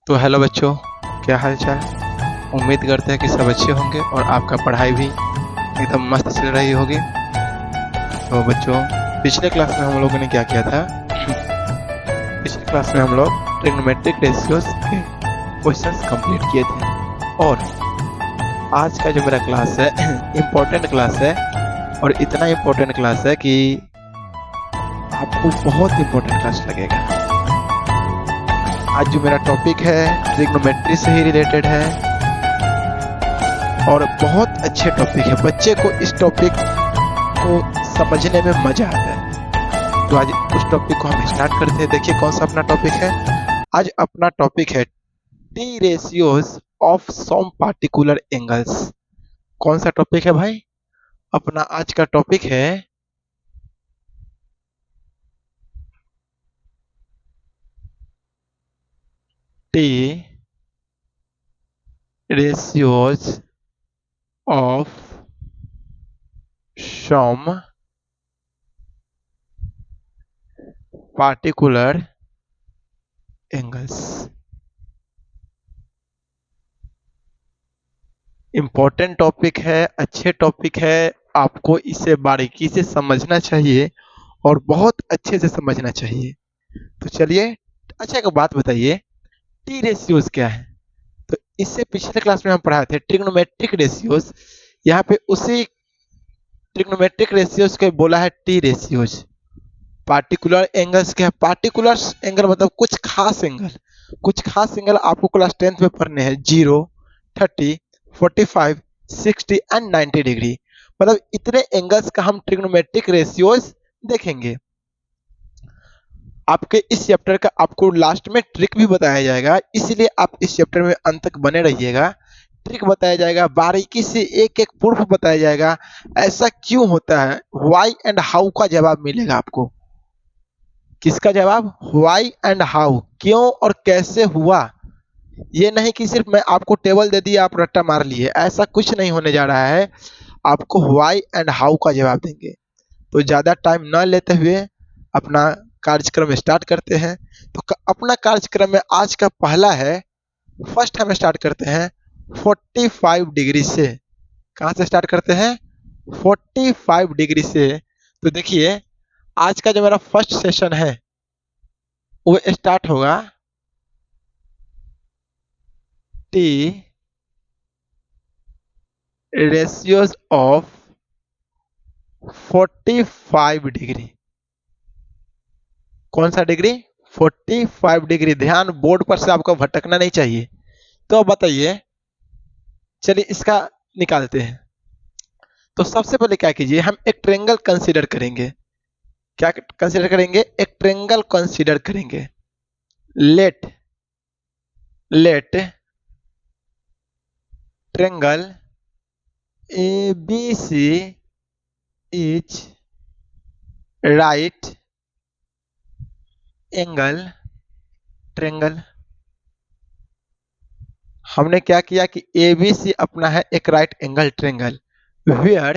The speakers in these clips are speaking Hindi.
तो हेलो बच्चों, क्या हाल चाल। उम्मीद करते हैं कि सब अच्छे होंगे और आपका पढ़ाई भी एकदम मस्त चल रही होगी। तो बच्चों, पिछले क्लास में हम लोगों ने क्या किया था? पिछले क्लास में हम लोग ट्रिग्नोमेट्रिक रेशियोज के क्वेश्चंस कंप्लीट किए थे और आज का जो मेरा क्लास है इम्पोर्टेंट क्लास है और इतना इम्पोर्टेंट क्लास है कि आपको बहुत इम्पोर्टेंट क्लास लगेगा। आज जो मेरा टॉपिक है ट्रिग्नोमेट्री से ही रिलेटेड है और बहुत अच्छे टॉपिक है। बच्चे को इस टॉपिक को समझने में मजा आता है। तो आज उस टॉपिक को हम स्टार्ट करते हैं। देखिए कौन सा अपना टॉपिक है। आज अपना टॉपिक है T ratios of some particular angles. कौन सा टॉपिक है भाई? अपना आज का टॉपिक है T ratios of some particular angles। Important topic है, अच्छे टॉपिक है, आपको इसे बारीकी से समझना चाहिए और बहुत अच्छे से समझना चाहिए। तो चलिए, अच्छा एक बात बताइए, टी रेशियोज क्या है? तो इससे पिछले क्लास में हम पढ़ाए थे ट्रिग्नोमेट्रिक रेशियोज। यहाँ पे उसी ट्रिग्नोमेट्रिक रेशियोज को बोला है टी रेशियोज। पार्टिकुलर एंगल्स क्या है? पार्टिकुलर एंगल मतलब कुछ खास एंगल। कुछ खास एंगल आपको क्लास 10th में पढ़ने हैं। 0, 30, 45, 60 एंड 90 डिग्री। मतलब इतने एंगल्स का हम ट्रिग्नोमेट्रिक रेशियोज देखेंगे। आपके इस चैप्टर का आपको लास्ट में ट्रिक भी बताया जाएगा, इसलिए आप इस चैप्टर में अंत तक बने रहिएगा। ट्रिक बताया जाएगा, बारीकी से एक एक प्रूफ बताया जाएगा। ऐसा क्यों होता है, व्हाई एंड हाउ का जवाब मिलेगा आपको। किसका जवाब? व्हाई एंड हाउ, क्यों और कैसे हुआ। ये नहीं कि सिर्फ मैं आपको टेबल दे दिया आप रट्टा मार लिए, ऐसा कुछ नहीं होने जा रहा है। आपको व्हाई एंड हाउ का जवाब देंगे। तो ज्यादा टाइम न लेते हुए अपना कार्यक्रम स्टार्ट करते हैं। तो अपना कार्यक्रम में आज का पहला है, फर्स्ट हम स्टार्ट करते हैं 45 डिग्री से। कहां से स्टार्ट करते हैं? 45 डिग्री से। तो देखिए आज का जो मेरा फर्स्ट सेशन है वो स्टार्ट होगा टी रेशियोज ऑफ 45 डिग्री। कौन सा डिग्री? 45 डिग्री। ध्यान बोर्ड पर से आपको भटकना नहीं चाहिए। तो अब बताइए, चलिए इसका निकालते हैं। तो सबसे पहले क्या कीजिए, हम एक ट्रेंगल कंसीडर करेंगे। क्या कंसीडर करेंगे? एक ट्रेंगल कंसीडर करेंगे। Let triangle ABC is right angle triangle. हमने क्या किया कि ABC अपना है एक right angle triangle where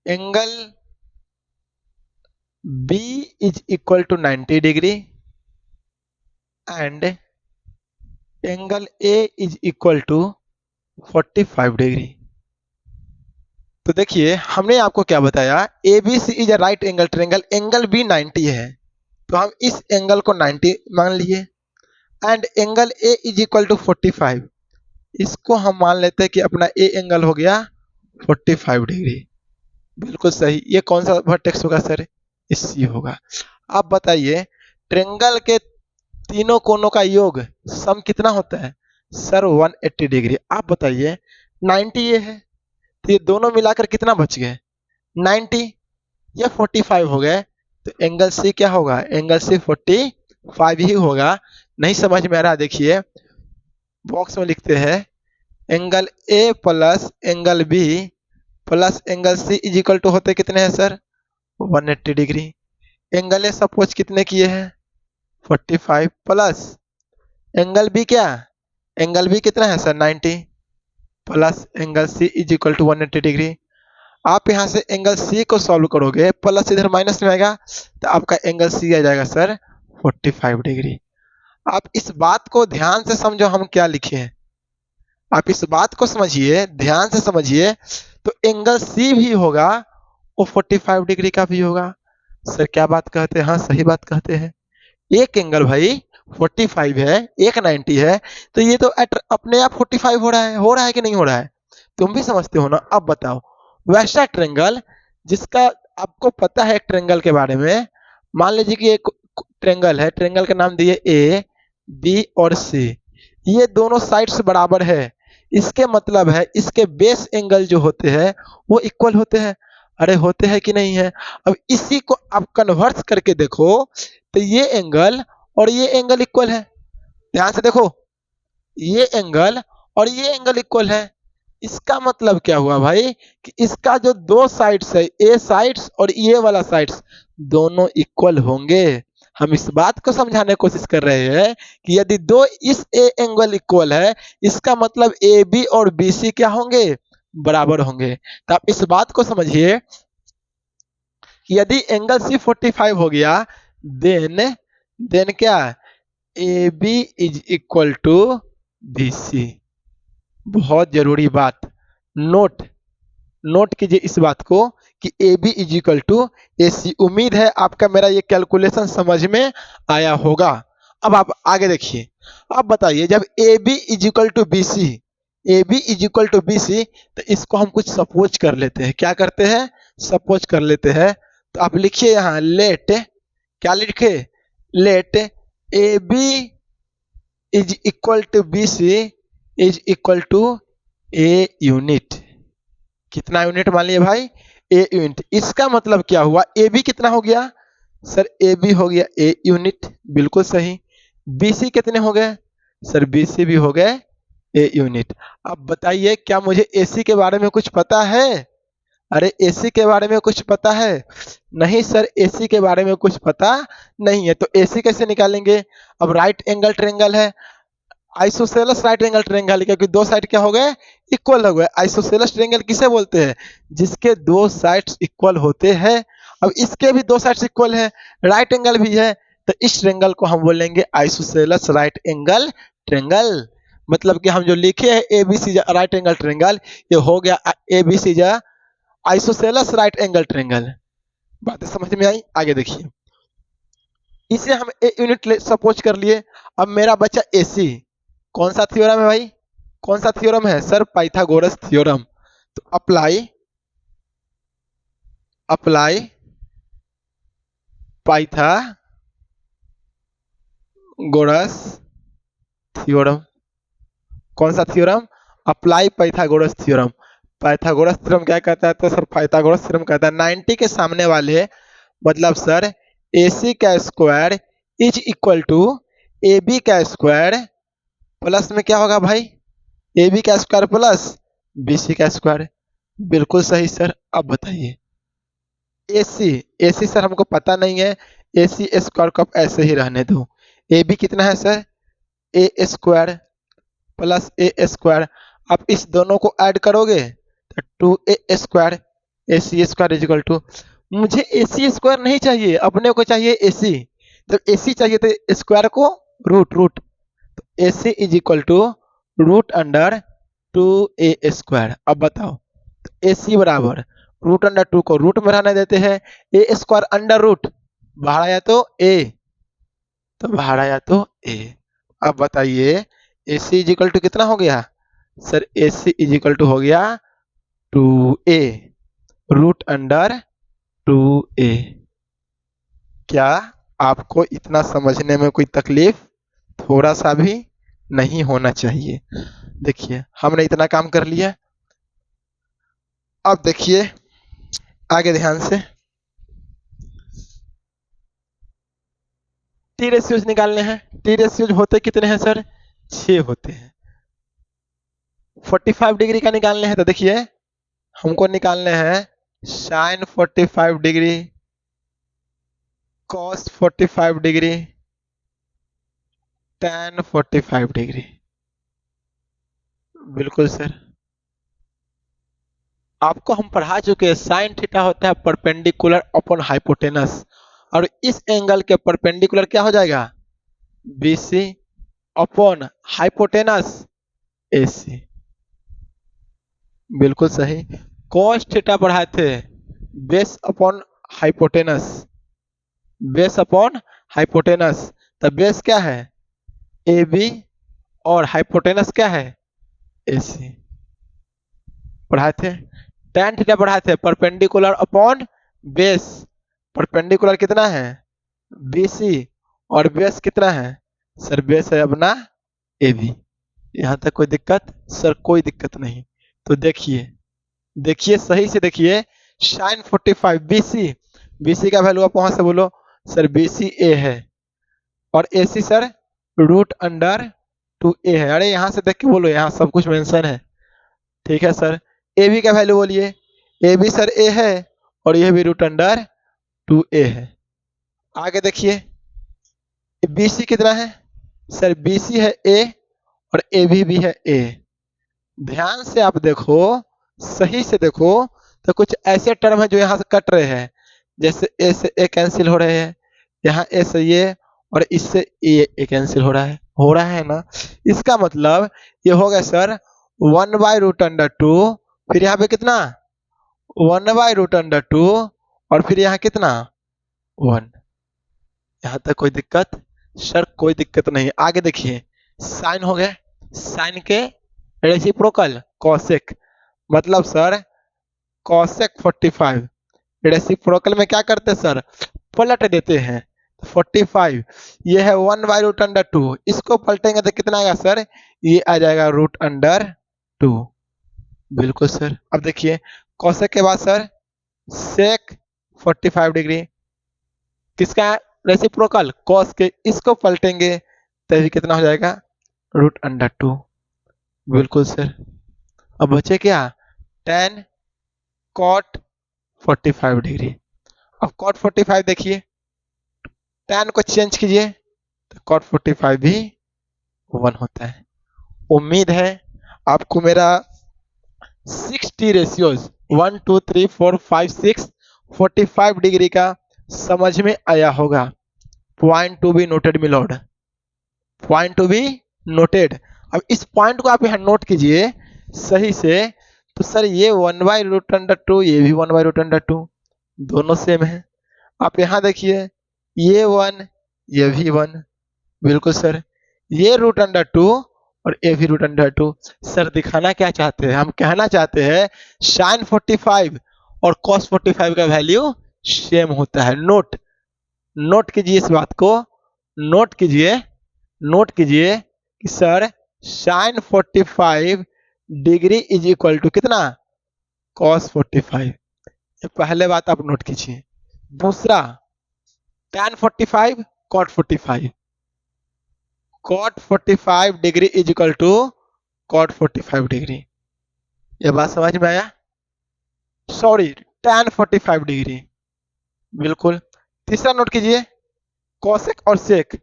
angle B is equal to 90 degree and angle A is equal to 45 degree. तो देखिए हमने आपको क्या बताया, ABC is a right angle triangle, angle B 90 है, तो हम इस एंगल को 90 मान लिए and angle A is equal to 45। इसको हम मान लेते हैं कि अपना A एंगल हो गया 45 डिग्री। बिल्कुल सही। ये कौन सा वर्टेक्स होगा सर? इसी होगा। अब बताइए ट्रेंगल के तीनों कोनों का योग सम कितना होता है? Sir 180 degree. आप बताइए 90 ये है, तो ये दोनों मिलाकर कितना बच गए? 90 या 45 हो गए। तो एंगल सी क्या होगा? एंगल सी 45 ही होगा। नहीं समझ में आ रहा? देखिए बॉक्स में लिखते हैं angle A plus angle B plus angle C is equal to होते कितने हैं sir? 180 degree. Angle A suppose कितने किए हैं? 45 प्लस एंगल बी क्या? एंगल बी कितना है sir? 90 plus angle C is equal to 180 degree. आप यहाँ से एंगल सी को सॉल्व करोगे, प्लस इधर माइनस में आएगा, तो आपका एंगल सी आ जाएगा सर 45 डिग्री। आप इस बात को ध्यान से समझो, हम क्या लिखे हैं, आप इस बात को समझिए, ध्यान से समझिए। तो एंगल सी भी होगा वो 45 डिग्री का भी होगा। सर क्या बात कहते हैं? हाँ सही बात कहते हैं। एक एंगल भाई 45 है, एक 90 है, तो ये तो अपने आप 45 हो रहा है कि नहीं हो रहा है? तुम भी समझते हो ना। अब बताओ, वैसा ट्रेंगल जिसका आपको पता है, एक ट्रेंगल के बारे में, मान लीजिए कि एक ट्रेंगल है, ट्रेंगल का नाम दिए ए, बी और सी, ये दोनों साइड्स बराबर है, इसके मतलब है इसके बेस एंगल जो होते हैं वो इक्वल होते हैं। अरे होते हैं कि नहीं है? अब इसी को आप कन्वर्ट करके देखो, तो ये एंगल और ये एंगल इक्वल है। ध्यान से देखो, ये एंगल और ये एंगल इक्वल है। इसका मतलब क्या हुआ भाई, कि इसका जो दो साइड्स है, ए साइड्स और ये वाला साइड्स, दोनों इक्वल होंगे। हम इस बात को समझाने की कोशिश कर रहे हैं कि यदि दो इस ए एंगल इक्वल है, इसका मतलब ए बी और बी सी क्या होंगे? बराबर होंगे। तो आप इस बात को समझिए कि यदि एंगल सी 45 हो गया, देन क्या, A B is equal to B C. बहुत जरूरी बात, नोट नोट कीजिए इस बात को कि A B is equal to A C. उम्मीद है आपका मेरा ये कैलकुलेशन समझ में आया होगा। अब आप आगे देखिए, अब बताइए, जब A B is equal to B C, A B is equal to B C, तो इसको हम कुछ सपोज कर लेते हैं। क्या करते हैं? सपोज कर लेते हैं। तो आप लिखिए यहाँ, लेट, क्या लिखे? Let A B is equal to B C is equal to a unit. कितना यूनिट मान लिए भाई? A unit. इसका मतलब क्या हुआ, ए बी कितना हो गया? सर ए बी हो गया ए यूनिट, बिल्कुल सही। बी सी कितने हो गए? सर बी सी भी हो गए ए यूनिट। अब बताइए, क्या मुझे ए सी के बारे में कुछ पता है? अरे एसी के बारे में कुछ पता है? नहीं सर, एसी के बारे में कुछ पता नहीं है। तो एसी कैसे निकालेंगे? अब राइट एंगल ट्रेंगल है, आइसोसेलेस राइट एंगल ट्रेंगल, क्योंकि दो साइड क्या हो गए? इक्वल हो गए। आइसोसेलेस ट्रेंगल किसे बोलते हैं? जिसके दो साइड्स इक्वल होते हैं। अब इसके भी दो साइड्स इक्वल है, राइट एंगल भी है, तो इस ट्रेंगल को हम बोलेंगे आइसोसेलेस राइट एंगल ट्रेंगल। मतलब कि हम जो लिखे हैं एबीसी राइट एंगल ट्रेंगल, ये हो गया ABC isosceles right angle triangle. बातें समझ में आई? आगे देखिए, इसे हम ए यूनिट सपोज कर लिए। अब मेरा बच्चा एसी, कौन सा थ्योरम है भाई? कौन सा थ्योरम है? Sir Pythagoras theorem. तो अप्लाई अप्लाई पाइथागोरस थ्योरम। कौन सा theorem? Apply Pythagoras theorem. Pythagoras theorem क्या कहता है? तो सर पाइथागोरस थ्योरम कहता है 90 के सामने वाले, मतलब सर AC का square is equal to AB का स्क्वायर, प्लस में क्या होगा भाई? AB का स्क्वायर प्लस BC का स्क्वायर। बिल्कुल सही सर। अब बताइए, AC AC सर हमको पता नहीं है, AC स्क्वायर को आप ऐसे ही रहने दो। AB कितना है सर? A square plus a square. आप इस दोनों को ऐड करोगे तो 2A square, A C square is equal to, मुझे ए सी स्क्वायर नहीं चाहिए, अपने को चाहिए ए सी। जब ए सी चाहिए तो स्क्वायर को रूट रूट, तो A C is equal to root under 2A square. अब बताओ, तो ए सी बराबर रूट अंडर 2 को रूट में रहने देते हैं, ए स्क्वायर अंडर रूट, बाहर आया तो ए, तो बाहर आया तो ए। अब बताइए, A C is equal to कितना हो गया? Sir A C is equal to हो गया 2A रूट अंडर 2A। क्या आपको इतना समझने में कोई तकलीफ थोड़ा सा भी नहीं होना चाहिए? देखिए हमने इतना काम कर लिया। अब देखिए आगे ध्यान से, टी रेशियोज निकालने हैं। टी रेशियोज होते कितने हैं सर? 6 होते हैं। 45 डिग्री का निकालने हैं, तो देखिए हमको निकालने हैं sine 45 degree, cos 45 degree, tan 45 degree. बिल्कुल सर। आपको हम पढ़ा चुके हैं साइन थीटा होता है परपेंडिकुलर अपॉन हाइपोटेनस, और इस एंगल के परपेंडिकुलर क्या हो जाएगा, BC अपॉन हाइपोटेनस AC। बिल्कुल सही। कॉस थीटा पढ़ाए थे base upon hypotenuse, base upon hypotenuse, तो बेस क्या है AB और हाइपोटेनस क्या है AC। पढ़ाए थे। tan थीटा पढ़ाए थे परपेंडिकुलर अपॉन बेस, परपेंडिकुलर कितना है BC और बेस कितना है सर, बेस है अपना AB। यहाँ तक कोई दिक्कत सर, कोई दिक्कत नहीं। तो देखिए, देखिए सही से देखिए, साइन 45 BC, BC का वैल्यू आप वहां से बोलो सर, BC A है और AC सर √2a है। अरे यहाँ से देख के बोलो, यहाँ सब कुछ मेंशन है। ठीक है सर, AB का वैल्यू बोलिए, AB सर A है और यह भी √2a है। आगे देखिए BC कितना है सर, BC है A और AB भी है A। ध्यान से आप देखो, सही से देखो, तो कुछ ऐसे टर्म है जो यहाँ से कट रहे हैं, जैसे A से A कैंसिल हो रहे हैं, यहाँ A से ये और इससे A कैंसिल हो रहा है ना। इसका मतलब ये हो गया सर 1/√2, फिर यहाँ पे कितना 1/√2 और फिर यहाँ कितना 1। यहाँ तक कोई दिक्कत सर, कोई दिक्कत नहीं। आगे देखिए, साइन हो गया, साइन के रेसिप्रोकल कॉसेक, मतलब सर कॉसेक 45, रेसिप्रोकल में क्या करते हैं सर, पलट देते हैं। 45 ये है 1/√2, इसको पलटेंगे तो कितना आएगा सर, ये आ जाएगा √2। बिल्कुल सर। अब देखिए कॉसेक के बाद सर सेक 45 डिग्री, किसका रेसिप्रोकल कॉस के, इसको पलटेंगे तभी कितना हो जाएगा √2। बिल्कुल सर। अब बचे क्या, tan cot 45 डिग्री। अब cot 45 देखिए, tan को चेंज कीजिए तो cot 45 भी 1 होता है। उम्मीद है आपको मेरा 60 रेशियोज 1 2 3 4 5 6 45 डिग्री का समझ में आया होगा। Point to be noted milord, point to be noted. अब इस पॉइंट को आप यहाँ नोट कीजिए सही से। तो सर ये 1/√2, ये भी 1/√2, दोनों सेम है। आप यहाँ देखिए, ये 1 ये भी 1। बिल्कुल सर, ये √2 और ये भी √2। सर दिखाना क्या चाहते हैं, हम कहना चाहते हैं साइन 45 और कॉस 45 का वैल्यू सेम होता है। नोट, नोट कीजिए इस बात को, नोट कीजिए, नोट कीजिए कि sir sine 45 degree is equal to कितना कॉस 45। ये पहले बात आप नोट कीजिए। दूसरा tan 45 cot 45, cot 45 degree is equal to cot 45 degree. ये बात समझ में आया, सॉरी tan 45 डिग्री। बिल्कुल। तीसरा नोट कीजिए cosec और sec,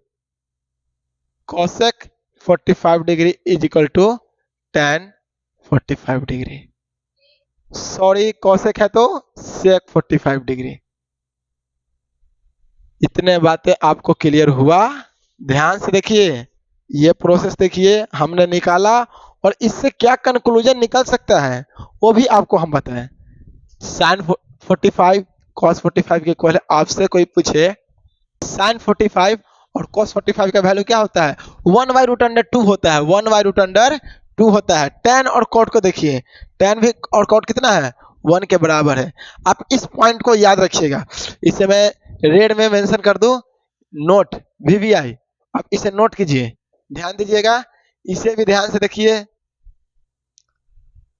cosec 45 degree is equal to tan 45 degree. Sorry cosec है तो sec 45 डिग्री। इतने बातें आपको क्लियर हुआ। ध्यान से देखिए, ये प्रोसेस देखिए हमने निकाला, और इससे क्या कंक्लूजन निकल सकता है वो भी आपको हम बताएं। साइन 45 कॉस 45 के इक्वल है। आपसे कोई पूछे साइन 45 और कॉस 45 का वैल्यू क्या होता है, 1/√2 होता है, 1/√2 होता है। tan और cot को देखिए, tan भी और cot कितना है 1 के बराबर है। आप इस पॉइंट को याद रखिएगा। इसे मैं रेड में मेंशन कर दूं, नोट VVI, आप इसे नोट कीजिए, ध्यान दीजिएगा। इसे भी ध्यान से देखिए,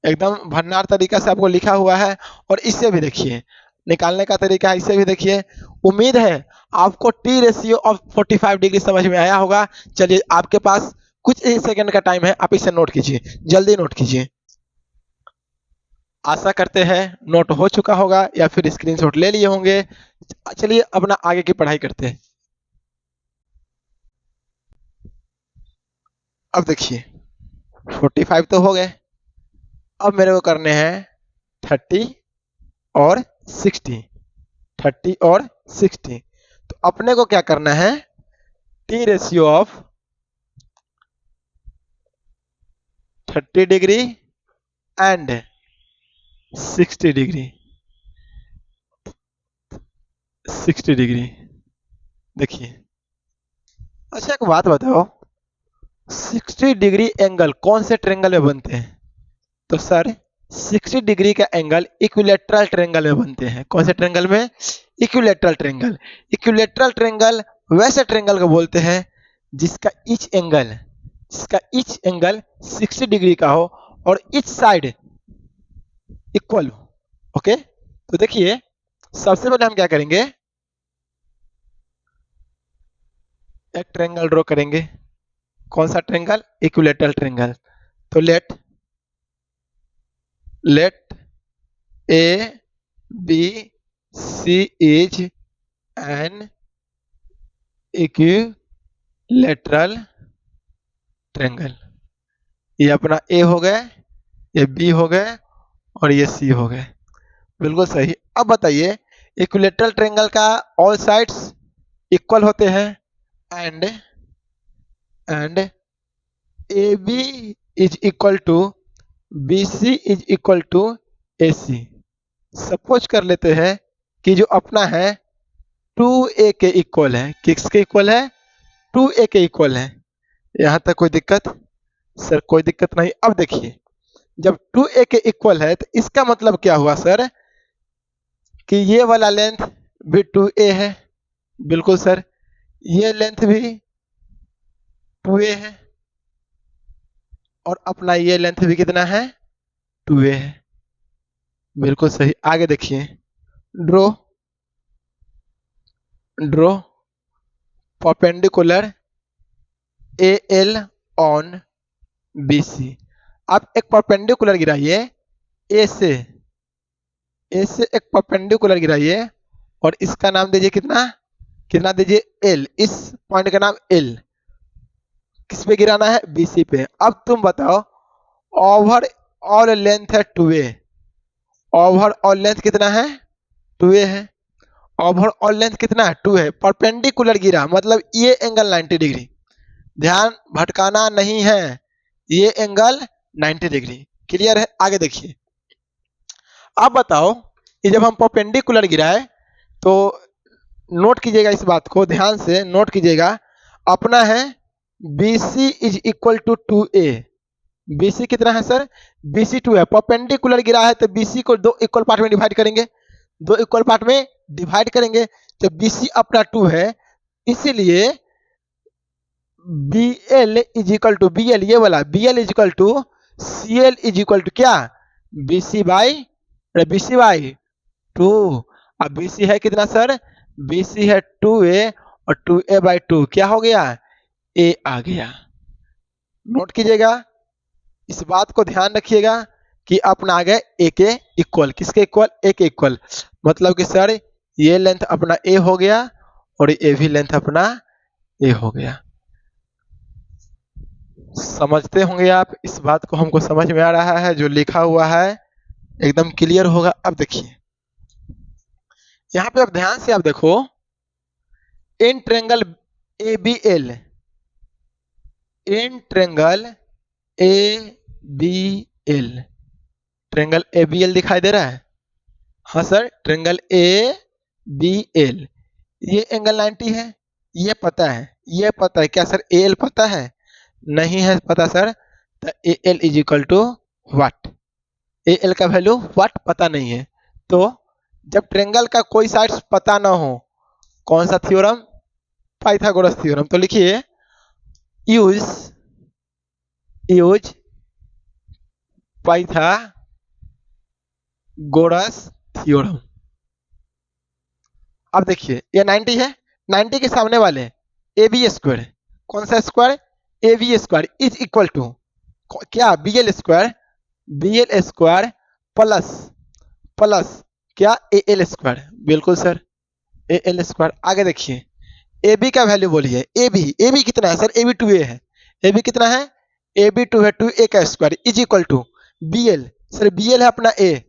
एकदम भंडार तरीका से आपको लिखा हुआ है। और इसे भी देखिए, निकालने का तरीका है, इसे भी देखिए। उम्मीद है आपको टी रेशियो ऑफ 45 डिग्री समझ में आया होगा। चलिए आपके पास कुछ ही सेकंड का टाइम है, आप इसे नोट कीजिए, जल्दी नोट कीजिए। आशा करते हैं नोट हो चुका होगा या फिर स्क्रीनशॉट ले लिए होंगे। चलिए अपना आगे की पढ़ाई करते हैं। अब देखिए 45 तो हो गए, अब मेरे को करने हैं 30 और 60, 30 और 60। तो अपने को क्या करना है, T ratio of 30 degree and 60 degree, 60 degree. देखिए, अच्छा एक बात बताओ, 60 डिग्री एंगल कौन से ट्रेंगल में बनते हैं? तो सर 60 डिग्री का एंगल इक्विलेटरल ट्रेंगल में बनते हैं। कौन से ट्रेंगल में? Equilateral triangle. इक्विलेटरल ट्रेंगल वैसे ट्रेंगल को बोलते हैं जिसका ईच एंगल 60 डिग्री का हो और ईच साइड इक्वल हो। ओके, तो देखिए सबसे पहले हम क्या करेंगे, एक ट्रेंगल ड्रॉ करेंगे। कौन सा ट्रेंगल? Equilateral triangle. तो let A B C is an equilateral triangle. ये अपना ए हो गए, ये बी हो गए और ये सी हो गए। बिल्कुल सही। अब बताइए, इक्विलेटरल ट्रेंगल का ऑल साइड्स इक्वल होते हैं and A B is equal to B C is equal to A C. Suppose कर लेते हैं कि जो अपना है 2a के इक्वल है। किसके इक्वल है? 2a के इक्वल है। यहां तक कोई दिक्कत? सर कोई दिक्कत नहीं। अब देखिए, जब 2a के इक्वल है तो इसका मतलब क्या हुआ सर, कि ये वाला लेंथ भी 2a है। बिल्कुल सर, ये लेंथ भी 2a है और अपना ये लेंथ भी कितना है? 2a है। बिल्कुल सही। आगे देखिए, draw perpendicular A L on B C. आप एक परपेंडिकुलर गिराइए, ए से एक परपेंडिकुलर गिराइए और इसका नाम दीजिए कितना दीजिए? एल। इस पॉइंट का नाम एल। किस पे गिराना है? बीसी पे। अब तुम बताओ, ओवर ऑल लेंथ है 2a, ओवर ऑल लेंथ कितना है? 2a है। ओवर ऑल लेंथ कितना है? 2 है। परपेंडिकुलर गिरा मतलब ये एंगल 90 डिग्री। ध्यान भटकाना नहीं है, ये एंगल 90 डिग्री। क्लियर है? आगे देखिए, अब बताओ कि जब हम परपेंडिकुलर गिराए तो नोट कीजिएगा, इस बात को ध्यान से नोट कीजिएगा। अपना है BC is equal to 2a। BC कितना है सर? BC 2 है। परपेंडिकुलर गिरा है तो BC को दो इक्वल पार्ट में डिवाइड करेंगे, दो इक्वल पार्ट में डिवाइड करेंगे। तो BC अपना 2 है, इसीलिए BL is equal to BL, ये वाला BL is equal to CL is equal to क्या? BC by 2। अब BC है कितना सर? BC है 2a और 2a बाई 2 क्या हो गया? a आ गया। नोट कीजिएगा, इस बात को ध्यान रखिएगा कि अपना आ गया a के इक्वल। किसके इक्वल? a के इक्वल। मतलब कि सर ये लेंथ अपना a हो गया और ये भी लेंथ अपना a हो गया। समझते होंगे आप इस बात को, हमको समझ में आ रहा है, जो लिखा हुआ है एकदम क्लियर होगा। अब देखिए यहाँ पे, अब ध्यान से आप देखो, in triangle ABL, in triangle ABL, triangle ABL दिखाई दे रहा है? हाँ सर, ट्रेंगल ABL, ये एंगल 90 है, ये पता है, ये पता है। क्या सर AL पता है? नहीं है पता सर। तो AL is equal to what? AL का वैल्यू व्हाट पता नहीं है। तो जब ट्रेंगल का कोई साइड पता ना हो, कौन सा थ्योरम? Pythagoras theorem. तो लिखिए, यूज पाइथागोरस थ्योरम। अब देखिए, ये 90 है, 90 के सामने वाले AB स्क्वायर, कौन सा square? AB square is equal to क्या? BL square, BL square plus क्या? AL square. बिल्कुल सर, AL स्क्वायर। आगे देखिए, AB का वैल्यू बोलिए। AB कितना है सर? AB 2a है। AB कितना है? AB 2 है, 2a का square is equal to BL। Sir BL है अपना A,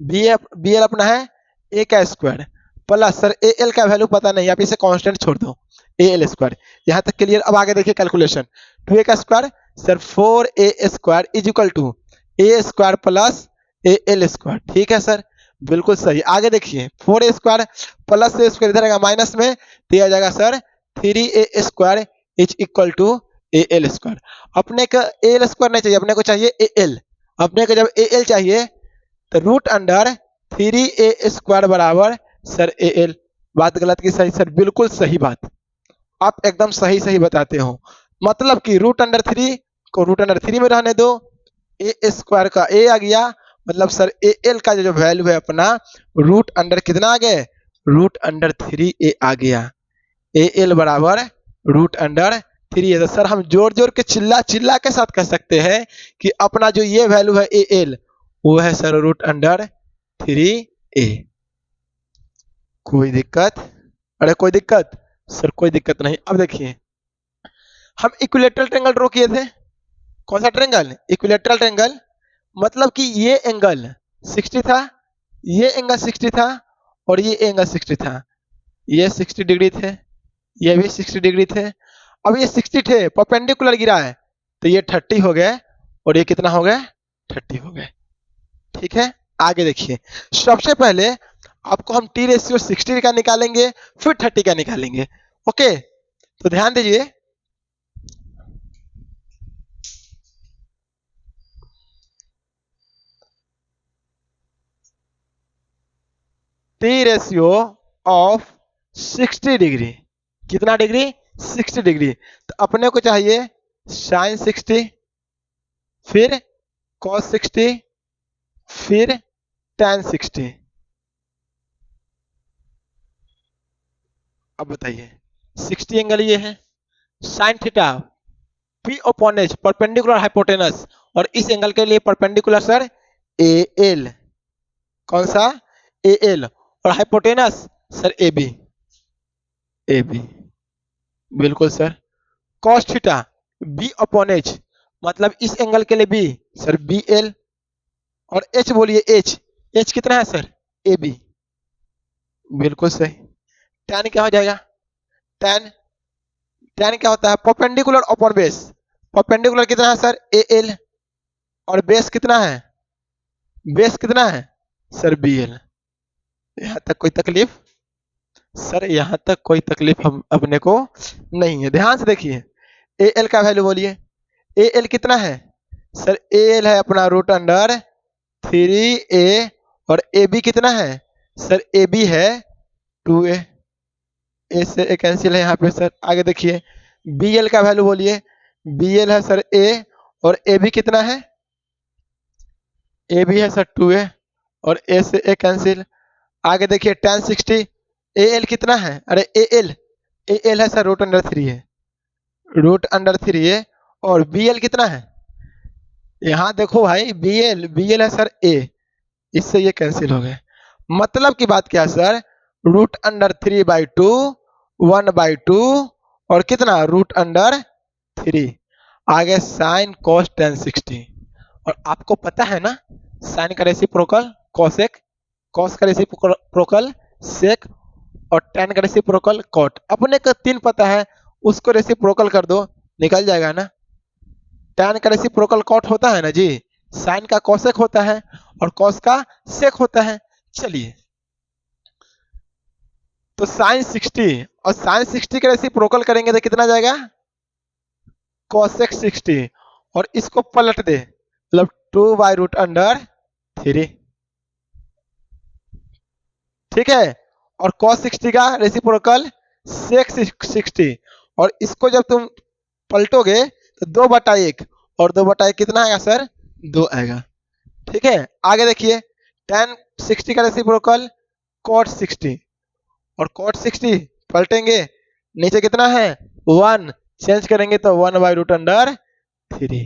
बी एल अपना है ए का square plus sir A L का वैल्यू पता नहीं, आप इसे कांस्टेंट छोड़ दो, ए एल स्क्वायर। यहाँ तक क्लियर। अब आगे देखिए कैलकुलेशन, 2a का square sir 4a square is equal to A square plus A L square. ठीक है सर, बिल्कुल सही। आगे देखिए 4a square plus a square इधर आएगा माइनस में, दिया जाएगा sir 3a square is equal to A L square. अपने को ए एल स्क्वायर नहीं चाहिए, अपने को चाहिए ए एल। अपने को जब ए एल चाहिए तो रूट अंडर 3a स्क्वायर बराबर सर ए एल। बात गलत की सही? सर बिल्कुल सही बात, आप एकदम सही सही बताते हो। मतलब कि रूट अंडर 3 को रूट अंडर 3 में रहने दो, ए स्क्वायर का ए आ गया, मतलब सर ए एल का जो वैल्यू है अपना रूट अंडर कितना आ गया, रूट अंडर 3a आ गया। ए एल बराबर रूट अंडर 3 है। तो सर हम जोर जोर के चिल्ला चिल्ला के साथ कह सकते हैं कि अपना जो ये वैल्यू है ए एल वो है सर रूट अंडर 3a। कोई दिक्कत? अरे कोई दिक्कत? सर कोई दिक्कत नहीं। अब देखिए हम इक्विलेटरल ट्रायंगल ड्रॉ किए थे। कौन सा ट्रायंगल? Equilateral triangle. मतलब कि ये एंगल 60 था, ये एंगल 60 था और ये एंगल 60 था। ये 60 डिग्री थे, ये भी 60 डिग्री थे। अब ये 60 थे, परपेंडिकुलर गिरा है तो ये 30 हो गए और ये कितना हो गए, 30 हो गए। ठीक है, आगे देखिए। सबसे पहले आपको हम टी रेशियो 60 का निकालेंगे, फिर 30 का निकालेंगे। ओके, तो ध्यान दीजिए। टी रेशियो ऑफ 60 डिग्री, कितना डिग्री, 60 डिग्री। तो अपने को चाहिए साइन 60, फिर कॉस 60, फिर tan 60। अब बताइए 60 एंगल ये है, sign theta P upon H perpendicular hypotenuse, और इस एंगल के लिए परपेंडिकुलर सर ए एल। कौन सा? A L. और hypotenuse sir A B, A B. बिल्कुल sir. Cos theta B upon H, मतलब इस एंगल के लिए बी सर बी एल, और एच बोलिए एच, एच कितना है सर, ए बी। बिल्कुल सही। टैन क्या हो जाएगा, टैन, टैन क्या होता है, परपेंडिकुलर अपॉन बेस। परपेंडिकुलर कितना है सर, ए एल, और बेस कितना है, बेस कितना है सर बी एल। यहां तक कोई तकलीफ? सर यहां तक कोई तकलीफ हम अपने को नहीं है। ध्यान से देखिए, ए एल का वैल्यू बोलिए, ए एल कितना है सर, ए एल है अपना रूट अंडर 3a, और ए बी कितना है सर, ए बी है 2a। ए से ए कैंसिल है यहाँ पे सर। आगे देखिए बी एल का वैल्यू बोलिए, बी एल है सर ए, और ए बी कितना है, ए बी है सर 2a, और ए से ए कैंसिल। आगे देखिए tan 60, ए एल कितना है, अरे ए एल है सर रूट अंडर 3 है, रूट अंडर 3 है, और बी एल कितना है, यहाँ देखो भाई बी एल है सर ए, इससे ये कैंसिल हो गए। मतलब की बात क्या है सर, रूट अंडर 3/2, 1/2, और कितना रूट अंडर 3। आगे साइन कॉस tan 60। और आपको पता है ना साइन का रेसिप्रोकल कॉसेक, कॉस का रेसिप्रोकल सेक, और tan का रेसिप्रोकल कॉट। अपने को 3 पता है, उसको रेसिप्रोकल कर दो निकल जाएगा ना। tan का रेसिप्रोकल कॉट होता है ना जी, साइन का कॉसेक होता है और कॉस का सेक होता है। चलिए तो साइन 60 और साइन 60 का रेसिप्रोकल करेंगे तो कितना जाएगा, कॉसेक 60, और इसको पलट दे मतलब 2/√3। ठीक है, और cos 60 का रेसिप्रोकल sec 60, और इसको जब तुम पलटोगे तो 2/1, और 2/1 कितना आएगा सर, 2 आएगा। ठीक है, आगे देखिए tan 60 का रेसिप्रोकल cot 60, और cot 60 पलटेंगे नीचे कितना है 1, चेंज करेंगे तो 1/√3।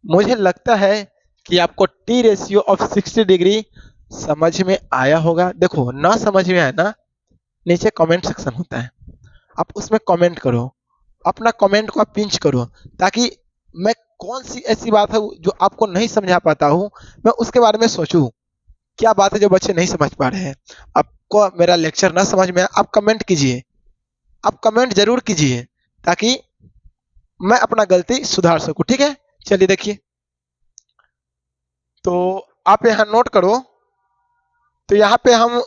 मुझे लगता है कि आपको टी रेशियो ऑफ 60 डिग्री समझ में आया होगा। देखो ना समझ में आया ना, नीचे कमेंट सेक्शन होता है, आप उसमें कमेंट करो, अपना कमेंट को आप पिंच करो, ताकि मैं कौन सी ऐसी बात है जो आपको नहीं समझा पाता हूँ मैं उसके बारे में सोचूं। क्या बात है जो बच्चे नहीं समझ पा रहे हैं? आपको मेरा लेक्चर ना समझ में आए, आप कमेंट कीजिए, आप कमेंट जरूर कीजिए, ताकि मैं अपना गलती सुधार सकूं। ठीक है, चलिए देखिए। तो आप यहाँ नोट करो। तो यहाँ पे हम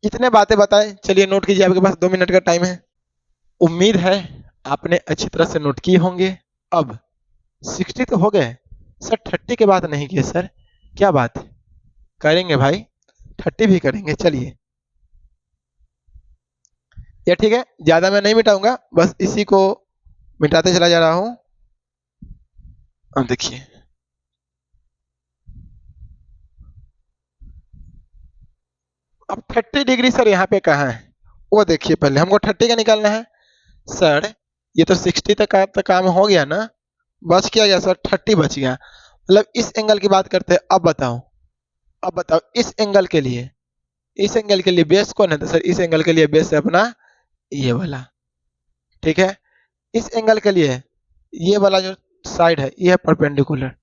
इतने बातें बताए, चलिए नोट कीजिए, आपके पास 2 मिनट का टाइम है। उम्मीद है आपने अच्छी तरह से नोट किए होंगे। अब 60 तो हो गए सर, 30 के बाद नहीं किए सर, क्या बात है? करेंगे भाई, 30 भी करेंगे। चलिए, ये ठीक है, ज्यादा मैं नहीं मिटाऊंगा, बस इसी को मिटाते चला जा रहा हूं। अब देखिए, अब 30 डिग्री सर यहाँ पे कहाँ है? वो देखिए, पहले हमको 30 का निकालना है सर। ये तो 60 तक का तो काम हो गया ना, बच क्या गया सर? 30 बच गया। मतलब इस एंगल की बात करते हैं। अब बताओ, अब बताओ, इस एंगल के लिए, इस एंगल के लिए बेस कौन है? तो सर इस एंगल के लिए बेस है अपना ये वाला। ठीक है, इस एंगल के लिए ये वाला जो साइड है ये है परपेंडिकुलर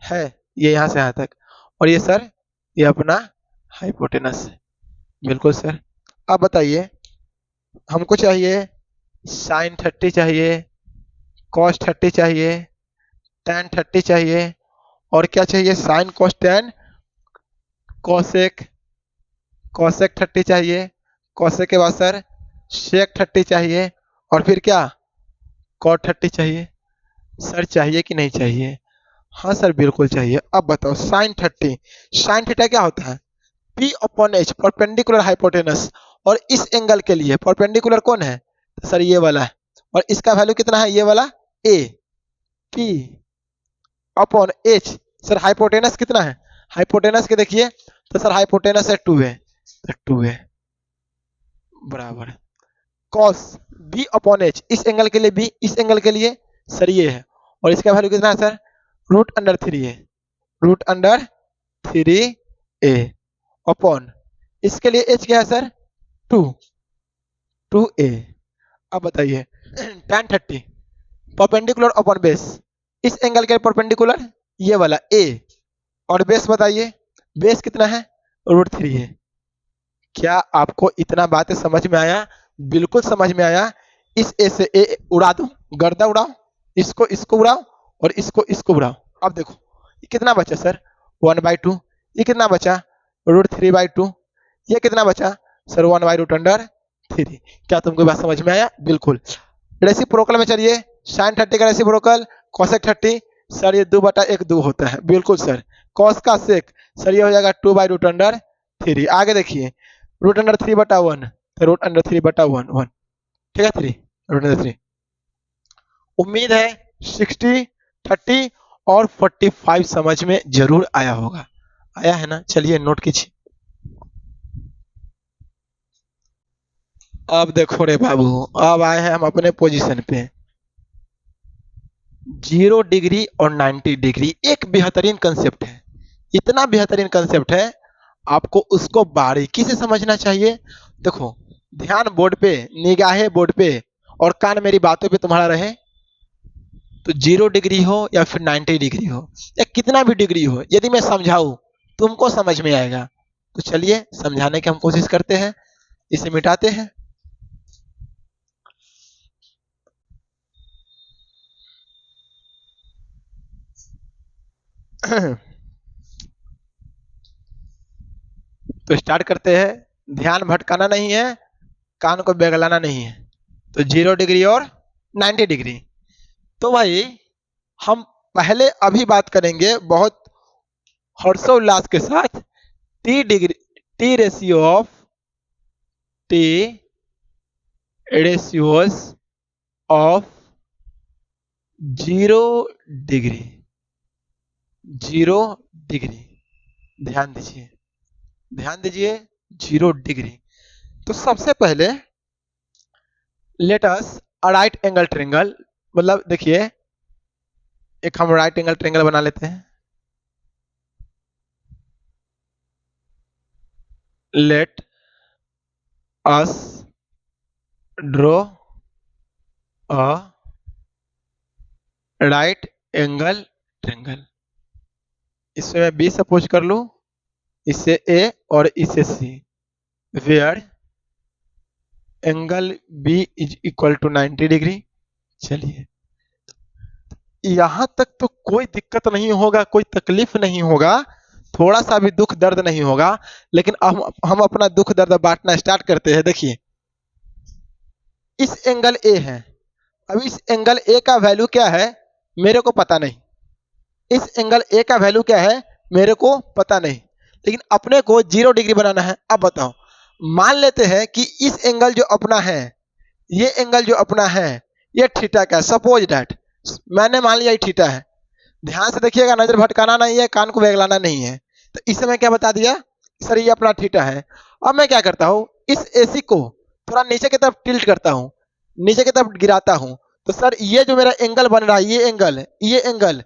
है, ये यहाँ से यहाँ तक। और ये सर ये अपना हाइपोटेनस है। बिल्कुल सर। अब बताइए, हमको चाहिए साइन 30 चाहिए, कॉस 30 चाहिए, tan 30 चाहिए, और क्या चाहिए? Sign cos tan, cosec, cosec 30 चाहिए, कॉसेक के बाद सर सेक 30 चाहिए, और फिर क्या? कॉट 30 चाहिए। सर चाहिए कि नहीं चाहिए? हाँ सर बिल्कुल चाहिए। अब बताओ, साइन 30, साइन थीटा क्या होता है? P upon H, perpendicular hypotenuse. और इस एंगल के लिए परपेंडिकुलर कौन है? तो सर ये वाला है। और इसका वैल्यू कितना है? ये वाला A, P upon H. Sir hypotenuse कितना है? हाइपोटेनस के देखिए, तो सर हाइपोटेनस है 2a, तो 2a बराबर कॉस b अपॉन एच। इस एंगल के लिए b, इस एंगल के लिए सर ये है। और इसका वैल्यू कितना है सर? √3a, √3a अपॉन, इसके लिए h क्या है सर? 2, 2a। अब बताइए, tan 30 परपेंडिकुलर अपॉन बेस, इस एंगल के परपेंडिकुलर ये वाला a, और बेस बताइए, बेस कितना है? √3a। क्या आपको इतना बातें समझ में आया? बिल्कुल समझ में आया। इस ए से ए उड़ा दो, गर्दा उड़ाओ, इसको इसको उड़ाओ, और इसको इसको उड़ाओ। अब देखो ये कितना बचा सर? 1/2। ये कितना बचा? √3/2। ये कितना बचा सर? 1/√3। क्या तुमको बात समझ में आया? बिल्कुल। रेसिप्रोकल में चलिए, साइन 30 का रेसिप्रोकल कॉसेक 30, सर ये 2/1 2 होता है। बिल्कुल सर। कॉस का सेक, सर ये हो जाएगा 2/√3। आगे देखिए, √3/1, तो √3/1 1, ठीक है, 3 √3। उम्मीद है 60, 30 और 45 समझ में जरूर आया होगा। आया है ना? चलिए नोट कीजिए। अब देखो रे बाबू, अब आए हैं हम अपने पोजीशन पे। 0 डिग्री और 90 डिग्री एक बेहतरीन कंसेप्ट है, इतना बेहतरीन कंसेप्ट है, आपको उसको बारीकी से समझना चाहिए। देखो, ध्यान बोर्ड पे, निगाहें बोर्ड पे, और कान मेरी बातों पे तुम्हारा रहे। तो 0 डिग्री हो या फिर 90 डिग्री हो, या कितना भी डिग्री हो, यदि मैं समझाऊं तुमको समझ में आएगा। तो चलिए समझाने की हम कोशिश करते हैं, इसे मिटाते हैं। तो स्टार्ट करते हैं। ध्यान भटकाना नहीं है, कान को बेगलाना नहीं है। तो 0 डिग्री और 90 डिग्री। तो भाई हम पहले अभी बात करेंगे बहुत हर्षोल्लास के साथ, T ratio of, T ratios of 0 degree, 0 degree. ध्यान दीजिए, ध्यान दीजिए, 0 डिग्री। तो सबसे पहले let us right angle triangle, मतलब देखिए, एक हम राइट एंगल ट्रेंगल बना लेते हैं। Let us draw a right angle triangle. इसमें मैं 20 सपोज कर लूं, इससे ए और इससे C, where angle B is equal to 90 degree. चलिए, यहां तक तो कोई दिक्कत नहीं होगा, कोई तकलीफ नहीं होगा, थोड़ा सा भी दुख दर्द नहीं होगा। लेकिन अब हम अपना दुख दर्द बांटना स्टार्ट करते हैं। देखिए, इस एंगल ए है, अब इस एंगल ए का वैल्यू क्या है मेरे को पता नहीं। इस एंगल ए का वैल्यू क्या है मेरे को पता नहीं, लेकिन अपने को 0 डिग्री बनाना है। अब बताओ, मान लेते हैं कि इस एंगल जो अपना है, ये एंगल जो अपना है, ये थीटा का है। सपोज दैट मैंने मान लिया ये थीटा है। ध्यान से देखिएगा, नजर भटकाना नहीं है, कान को बेगलाना नहीं है। तो इससे मैं क्या बता दिया, सर ये अपना थीटा है। अब मैं क्या करता हूं, इस एसी को थोड़ा नीचे की तरफ टिल्ट करता हूं, नीचे की तरफ गिराता हूं। तो सर ये जो मेरा एंगल बन रहा है, ये एंगल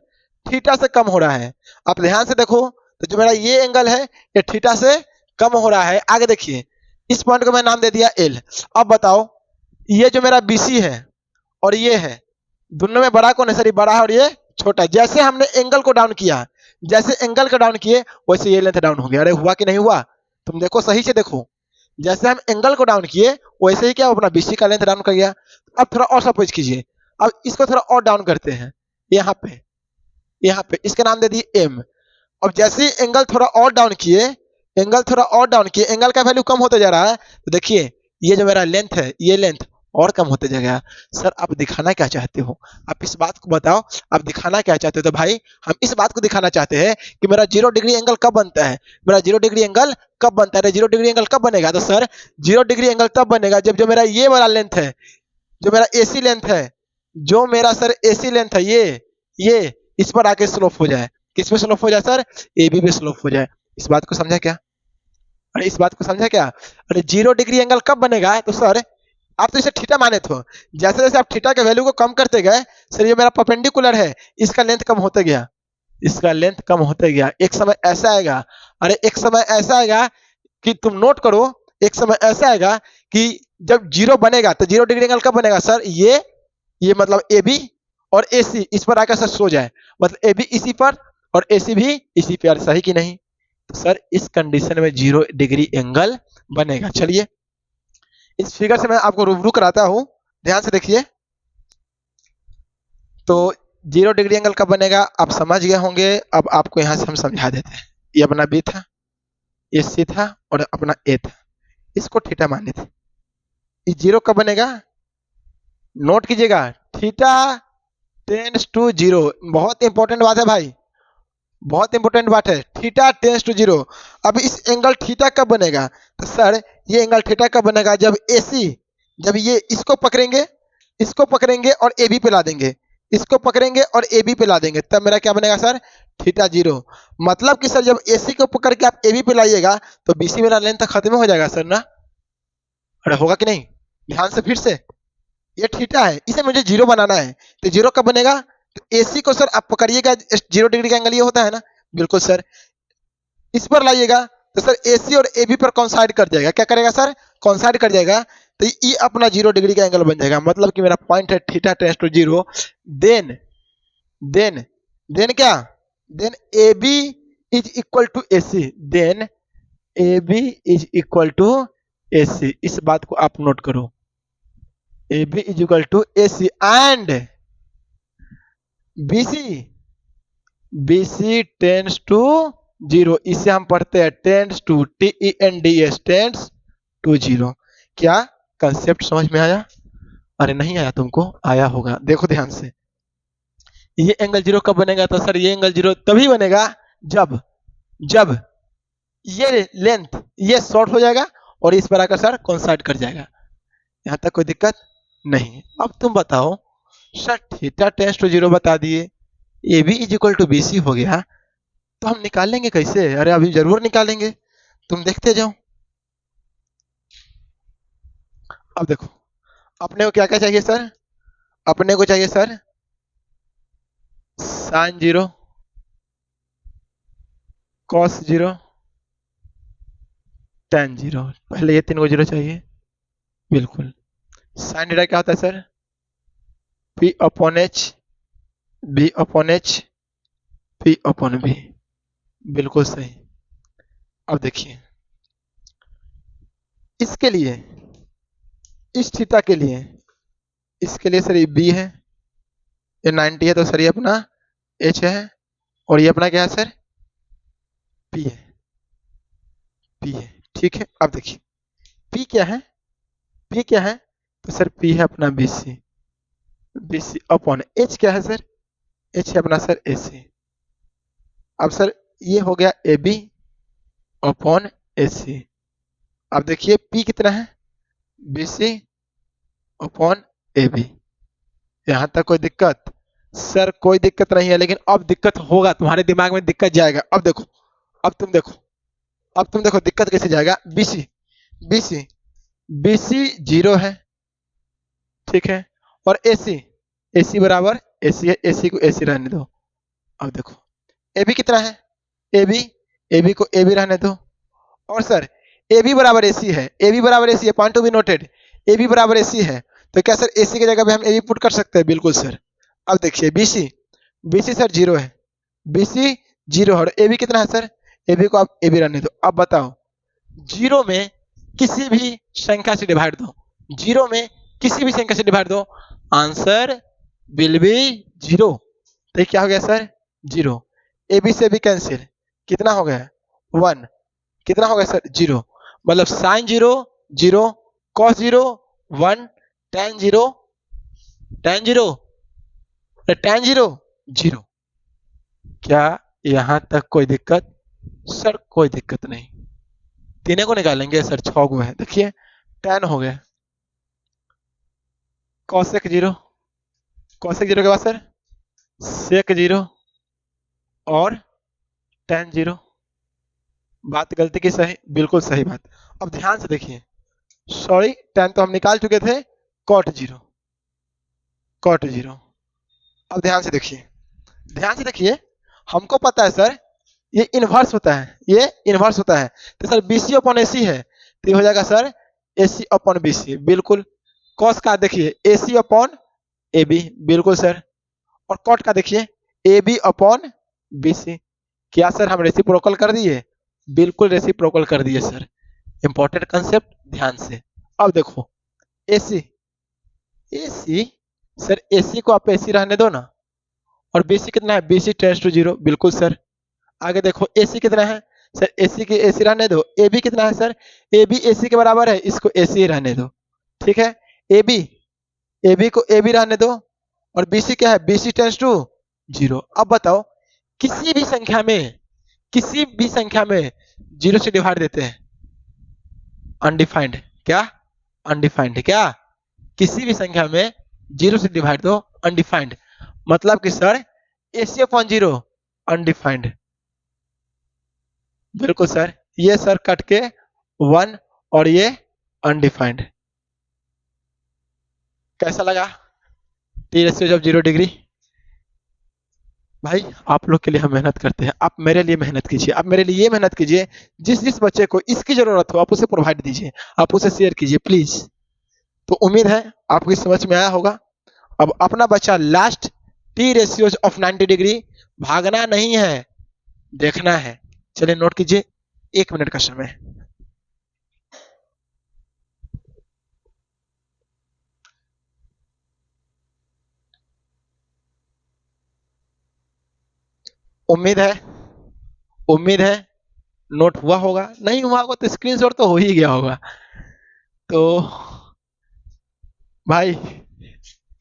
थीटा से कम हो रहा है। आप ध्यान से देखो, तो जो मेरा ये एंगल है, ये थीटा से कम हो रहा है। आगे देखिए, इस पॉइंट को मैं नाम दे दिया एल। अब बताओ, ये जो मेरा बीसी है और ये है, दोनों में बड़ा कौन है सर, ये बड़ा है और ये छोटा है। जैसे हमने एंगल को डाउन किया, जैसे एंगल को डाउन किए, वैसे ये लेंथ डाउन हो गया। अरे हुआ कि नहीं हुआ, तुम देखो, सही से देखो। जैसे हम एंगल को डाउन किए, वैसे ही क्या अपना बीसी का लेंथ डाउन कर गया। अब थोड़ा और सपोज कीजिए, अब इसको थोड़ा और डाउन करते हैं, यहाँ पे इसका नाम दे दिए एम। अब जैसे ही एंगल थोड़ा और डाउन किए, एंगल का वैल्यू कम होते जा रहा है। तो देखिए, ये जो मेरा लेंथ है, ये लेंथ और कम होते जाएगा। सर आप दिखाना क्या चाहते हो, आप इस बात को बताओ, आप दिखाना क्या चाहते हो। तो भाई हम इस बात को दिखाना चाहते हैं कि मेरा 0 डिग्री एंगल कब बनता है, मेरा 0 डिग्री एंगल कब बनता है। 0 डिग्री एंगल कब बनेगा, तो सर 0 डिग्री एंगल तब बनेगा जब जो मेरा ये वाला लेंथ है, जो मेरा एसी लेंथ है, जो मेरा सर एसी लेंथ है, ये इस पर आके स्लोप हो जाए। किस पे स्लोप हो जाए सर, ए बी पे स्लोप हो जाए। इस बात को समझा क्या, अरे इस बात को समझा क्या। अरे 0 डिग्री एंगल कब बनेगा, तो सर आप तो इसे थीटा माने थे, जैसे जैसे आप थीटा के वैल्यू को कम करते गए, सर ये मेरा परपेंडिकुलर है, इसका लेंथ कम होते गया, इसका लेंथ कम होते गया। एक समय ऐसा आएगा, अरे एक समय ऐसा आएगा कि तुम नोट करो, एक समय ऐसा आएगा कि जब 0 बनेगा, तो 0 डिग्री एंगल कब बनेगा सर, ये मतलब ए बी और ए सी इस पर आकर सर सो जाए, मतलब ए बी इसी पर और ए सी भी इसी पर। सही कि नहीं, तो सर इस कंडीशन में 0 डिग्री एंगल बनेगा। चलिए, इस फिगर से मैं आपको रूबरू कराता हूं, ध्यान से देखिए। तो 0 डिग्री एंगल कब बनेगा आप समझ गए होंगे। अब आपको यहां से हम समझा देते हैं। ये अपना बी था, ये सी था और अपना ए था, इसको थीटा माने थे। ये 0 कब बनेगा, नोट कीजिएगा, थीटा टेंस टू 0। बहुत इंपॉर्टेंट बात है भाई, बहुत इंपॉर्टेंट बात है, थीटा टेंस टू 0। अब इस एंगल थीटा कब बनेगा, तो सर ये एंगल थीटा कब बनेगा, जब एसी, जब ये इसको पकड़ेंगे और ए बी पे ला देंगे, इसको पकड़ेंगे और ए बी पे ला देंगे, तब मेरा क्या बनेगा सर, थीटा 0। मतलब कि सर जब एसी को पकड़ के आप ए बी पे लाइएगा, तो बीसी मेरा लेंथ खत्म हो जाएगा सर ना। अरे होगा कि नहीं, ध्यान से फिर से, ये थीटा है, इसे मुझे 0 बनाना है। तो 0 कब बनेगा, तो एसी को सर आप पकड़िएगा, 0 डिग्री का एंगल ये होता है ना, बिल्कुल सर, इस पर लाइएगा, तो सर एसी और ए बी पर कॉन्साइड कर जाएगा। क्या करेगा सर, कॉन्साइड कर जाएगा। तो ये अपना 0 डिग्री का एंगल बन जाएगा। मतलब कि मेरा पॉइंट है theta tends to 0। Then then then क्या, then A B is equal to A C, then A B is equal to A C. इस बात को आप नोट करो, A B is equal to A C and B C tends to 0। इसे हम पढ़ते हैं tends to, TENDS, tends to 0। क्या कंसेप्ट समझ में आया, अरे नहीं आया तुमको, आया होगा। देखो ध्यान से, ये एंगल 0 कब बनेगा, तो सर ये एंगल 0 तभी बनेगा जब जब ये लेंथ ये शॉर्ट हो जाएगा और इस पर आकर सर कॉन्साइड कर जाएगा। यहां तक कोई दिक्कत नहीं। अब तुम बताओ सर, थीटा टेंस टू 0 बता दिए, A B is equal to B C हो गया, तो हम निकालेंगे कैसे। अरे अभी जरूर निकालेंगे, तुम देखते जाओ। अब देखो, अपने को क्या क्या चाहिए सर, अपने को चाहिए सर साइन 0, कॉस 0, tan 0। पहले ये 3 को 0 चाहिए, बिल्कुल। साइन थीटा क्या होता है sir, P upon H, B upon H, P upon B, बिल्कुल सही। अब देखिए इसके लिए, इस थीटा के लिए, इसके लिए सर ये बी है, ये 90 है, तो सर ये अपना एच है, और ये अपना क्या है सर, पी है, पी है। ठीक है, अब देखिए पी क्या है, पी क्या है, तो सर पी है अपना बीसी, बीसी अपॉन एच क्या है सर, एच है अपना सर एसी। अब सर ये हो गया ए बी अपॉन एसी। अब देखिए पी कितना है, बीसी अपॉन ए बी। यहां तक कोई दिक्कत? सर कोई दिक्कत नहीं है, लेकिन अब दिक्कत होगा, तुम्हारे दिमाग में दिक्कत जाएगा। अब देखो, अब तुम देखो, अब तुम देखो दिक्कत कैसे जाएगा। बीसी, बीसी, बीसी 0 है, ठीक है, और एसी, एसी बराबर एसी है, एसी को एसी रहने दो। अब देखो ए बी कितना है, ए बी, ए बी को ए बी रहने दो, और सर ए बी बराबर एसी है, ए बी बराबर एसी है, point to be noted, A B बराबर एसी है, तो क्या सर एसी की जगह पे हम ए बी पुट कर सकते हैं? बिल्कुल सर। अब देखिए बीसी, बीसी सर 0 है, बीसी 0 है, और ए बी कितना है सर, ए बी को आप ए बी रहने दो। अब बताओ 0 में किसी भी संख्या से डिवाइड दो, 0 में किसी भी संख्या से डिवाइड दो, आंसर विल बी 0। तो क्या हो गया सर, 0। ए बी से भी कैंसिल, कितना हो गया 1, कितना हो गया सर 0, मतलब sign 0 0, cos 0 1, tan 0, tan 0, tan 0 0। क्या यहां तक कोई दिक्कत? सर कोई दिक्कत नहीं, तीनों को निकालेंगे सर, 6 को है। देखिए tan हो गया cosec 0, cosec 0 के बाद सर sec 0 और tan 0। बात गलती की सही, बिल्कुल सही बात। अब ध्यान से देखिए, सॉरी tan तो हम निकाल चुके थे, cot 0, cot 0। अब ध्यान से देखिए, ध्यान से देखिए, हमको पता है सर ये इनवर्स होता है, ये इनवर्स होता है, तो सर बीसी अपॉन एसी है, तो ये हो जाएगा सर एसी अपॉन बीसी। बिल्कुल। कॉस का देखिए एसी अपॉन ए बी, बिल्कुल सर। और कॉट का देखिए ए बी अपॉन बीसी। क्या सर हम रेसिप्रोकल कर दिए? बिल्कुल रेसिप्रोकल कर दिए सर। इंपॉर्टेंट कंसेप्ट, ध्यान से। अब देखो एसी, एसी सर एसी को आप एसी रहने दो ना, और बीसी कितना है, बीसी टेंड्स टू 0, बिल्कुल सर। आगे देखो एसी कितना है सर, एसी के एसी रहने दो। ए बी कितना है सर, ए बी एसी के बराबर है, इसको एसी रहने दो, ठीक है। ए बी, ए बी को ए बी रहने दो, और बीसी क्या है, बीसी टेंड्स टू 0। अब बताओ किसी भी संख्या में, किसी भी संख्या में 0 से डिवाइड देते हैं, अनडिफाइंड, क्या अनडिफाइंड, क्या किसी भी संख्या में 0 से डिवाइड दो, अनडिफाइंड, मतलब कि सर एसी अपॉन 0 अनडिफाइंड। बिल्कुल सर, ये सर कट के 1 और ये अनडिफाइंड। कैसा लगा टी रेशियो जब 0 डिग्री? भाई आप लोग के लिए हम मेहनत करते हैं, आप मेरे लिए मेहनत कीजिए, आप मेरे लिए ये मेहनत कीजिए, जिस जिस बच्चे को इसकी जरूरत हो आप उसे प्रोवाइड दीजिए, आप उसे शेयर कीजिए प्लीज। तो उम्मीद है आपकी समझ में आया होगा। अब अपना बच्चा last T ratios of 90 degree, भागना नहीं है, देखना है। चलिए नोट कीजिए, 1 मिनट का समय। उम्मीद है, उम्मीद है नोट हुआ होगा, नहीं हुआ होगा तो स्क्रीनशॉट तो हो ही गया होगा। तो भाई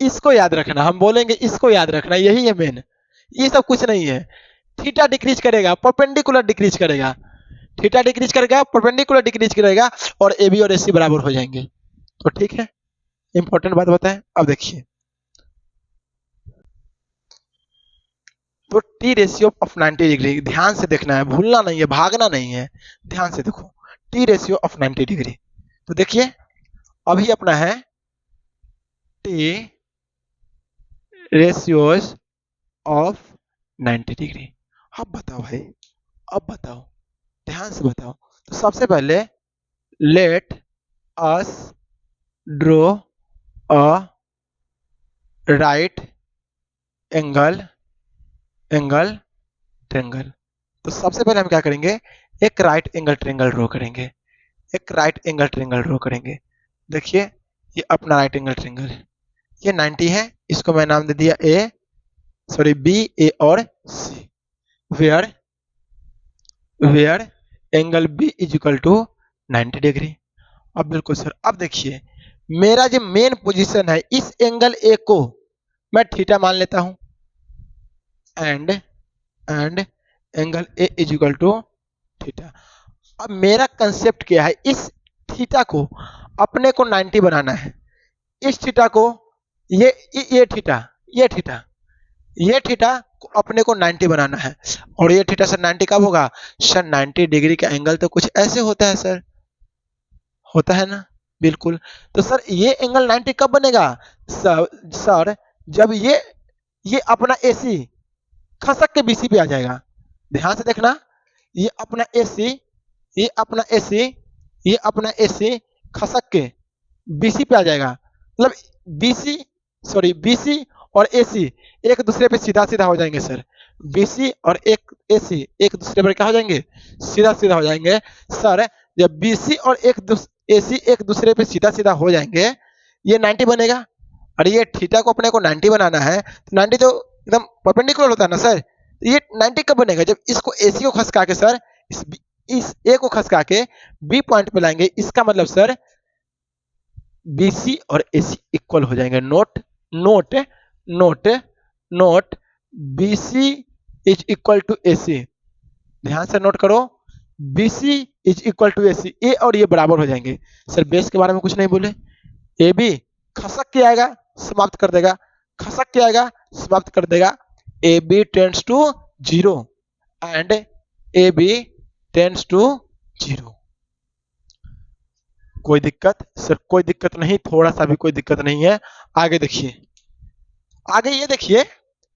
इसको याद रखना, हम बोलेंगे इसको याद रखना, यही है मेन, ये सब कुछ नहीं है। थीटा डिक्रीज करेगा, परपेंडिकुलर डिक्रीज करेगा, थीटा डिक्रीज करेगा, परपेंडिकुलर डिक्रीज करेगा, और ए बी और एसी बराबर हो जाएंगे। तो ठीक है, इंपॉर्टेंट बात बताएं। अब देखिए तो टी रेशियो ऑफ 90 डिग्री ध्यान से देखना है, भूलना नहीं है, भागना नहीं है, ध्यान से देखो। टी रेशियो ऑफ 90 डिग्री, तो देखिए अभी अपना है टी रेशियोज ऑफ 90 डिग्री। अब बताओ भाई, अब बताओ, ध्यान से बताओ। तो सबसे पहले let us draw a right angle, angle triangle. तो सबसे पहले हम क्या करेंगे, एक राइट एंगल ट्रायंगल ड्रॉ करेंगे, एक राइट एंगल ट्रायंगल ड्रॉ करेंगे। देखिए ये अपना राइट एंगल ट्रायंगल है, ये 90 है, इसको मैं नाम दे दिया ए, सॉरी बी, ए और C. Where where angle B is equal to 90 degree. अब बिल्कुल सर, अब देखिए मेरा जो मेन पोजीशन है, इस एंगल ए को मैं थीटा मान लेता हूं, and angle A is equal to theta. अब मेरा कंसेप्ट क्या है, इस थीटा को अपने को 90 बनाना है, इस थीटा को ये थीटा, ये थीटा, ये थीटा को अपने को 90 बनाना है। और ये थीटा सर 90 कब होगा सर? 90 डिग्री का एंगल तो कुछ ऐसे होता है सर, होता है ना? बिल्कुल। तो सर ये एंगल 90 कब बनेगा सर जब ये अपना एसी खसक के बीसी पे आ जाएगा। ध्यान से देखना, ये अपना एसी, ये अपना एसी, ये अपना एसी खसक के बीसी पे आ जाएगा। मतलब बीसी, सॉरी बीसी और एसी एक दूसरे पे सीधा सीधा हो जाएंगे सर। बीसी और एक एसी एक दूसरे पर क्या हो जाएंगे? सीधा सीधा हो जाएंगे सर। जब बीसी और एसी एक दूसरे पे सीधा सीधा हो जाएंगे, ये 90 बनेगा। और ये थीटा को अपने को 90 बनाना है, तो 90 तो एकदम परपेंडिकुलर होता है ना सर। तो ये 90 कब बनेगा? जब इसको एसी को खसका के सर, इस ए को खसका के बी पॉइंट पे लाएंगे। इसका मतलब सर बीसी और एसी इक्वल हो जाएंगे। Note note note note, B C is equal to A C. ध्यान से नोट करो, B C is equal to A C. ए और ये बराबर हो जाएंगे। सर बेस के बारे में कुछ नहीं बोले, ए बी खसक के आएगा, समाप्त कर देगा, खसक के आएगा, समाप्त कर देगा। A B tends to 0 and A B tends to 0। कोई दिक्कत सर? कोई दिक्कत नहीं, थोड़ा सा भी कोई दिक्कत नहीं है। आगे देखिए, आगे ये देखिए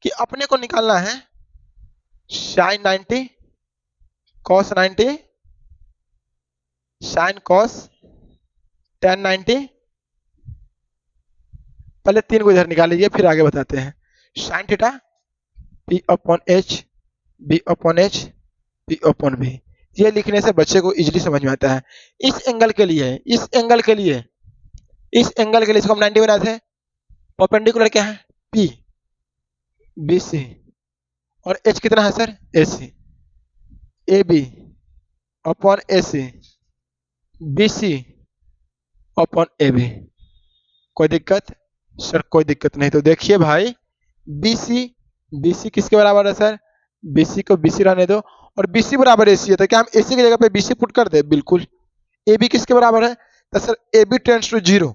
कि अपने को निकालना है sine 90 cos 90 sine cos tan 90। पहले 3 को इधर निकाल लीजिए, फिर आगे बताते हैं। Sine theta P upon H, B upon H, P upon B. ये लिखने से बच्चे को इजीली समझ में आता है। इस एंगल के लिए, इस एंगल के लिए, इस एंगल के लिए इसको हम 90 बनाए थे। परपेंडिकुलर क्या है? पी, बी सी, और एच कितना है sir? A C. A B upon A C, B C upon A B. कोई दिक्कत सर? कोई दिक्कत नहीं। तो देखिए भाई, बी सी किसके बराबर है सर? बी सी को बी सी रहने दो, और बी सी बराबर ए सी है, तो क्या हम ए सी की जगह पे बी सी पुट कर दे? बिल्कुल। ए बी किसके बराबर है? तो sir A B tends to 0,